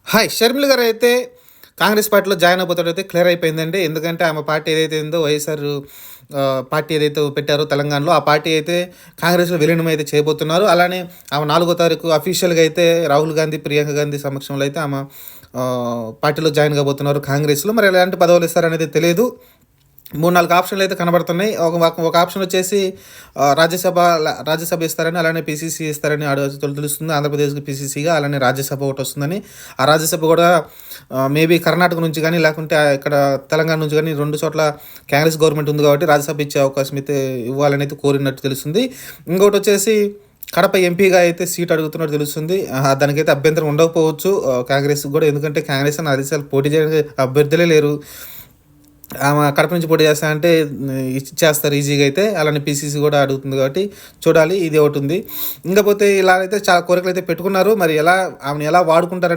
Hi! Sharmila గారైతే Congress పార్టీలో join అయిపోతాడైతే clear అయిపోయిందండి. ఎందుకంటే ఆమె పార్టీ ఏదైతే ఉందో వైఎస్ఆర్ పార్టీ ఏదైతే పెట్టారో తెలంగాణలో, ఆ పార్టీ అయితే కాంగ్రెస్‌లో విలీనం అయితే చేయబోతున్నారు. అలానే ఆమె 4 తారీఖు అఫీషియల్‌గా అయితే రాహుల్ గాంధీ, ప్రియాంక గాంధీ సమక్షంలో అయితే ఆమె పార్టీలో జాయిన్ కాబోతున్నారు కాంగ్రెస్‌లో. మరి ఎలాంటి పదవులు ఇస్తారనేది తెలీదు. 3, 4 ఆప్షన్లు అయితే కనబడుతున్నాయి. ఒక ఆప్షన్ వచ్చేసి రాజ్యసభ ఇస్తారని, అలానే పీసీసీ ఇస్తారని తెలుస్తుంది. ఆంధ్రప్రదేశ్‌కి పీసీసీగా, అలానే రాజ్యసభ ఒకటి వస్తుందని. ఆ రాజ్యసభ కూడా మేబీ కర్ణాటక నుంచి కానీ, లేకుంటే ఇక్కడ తెలంగాణ నుంచి కానీ 2 చోట్ల కాంగ్రెస్ గవర్నమెంట్ ఉంది కాబట్టి రాజ్యసభ ఇచ్చే అవకాశం అయితే ఇవ్వాలని అయితే కోరినట్టు తెలుస్తుంది. ఇంకొకటి వచ్చేసి కడప ఎంపీగా అయితే సీట్ అడుగుతున్నట్టు తెలుస్తుంది. దానికైతే అభ్యంతరం ఉండకపోవచ్చు కాంగ్రెస్‌కి కూడా. ఎందుకంటే కాంగ్రెస్ అని అధికారులు పోటీ చేయడానికి అభ్యర్థులే లేరు. ఆమె కడప నుంచి పోటీ చేస్తా అంటే ఇచ్చేస్తారు ఈజీగా అయితే. అలానే పీసీసీ కూడా అడుగుతుంది కాబట్టి చూడాలి. ఇది ఒకటి ఉంది. ఇంకపోతే ఇలా అయితే చాలా కోరికలు అయితే పెట్టుకున్నారు. మరి ఆమెను ఎలా వాడుకుంటారని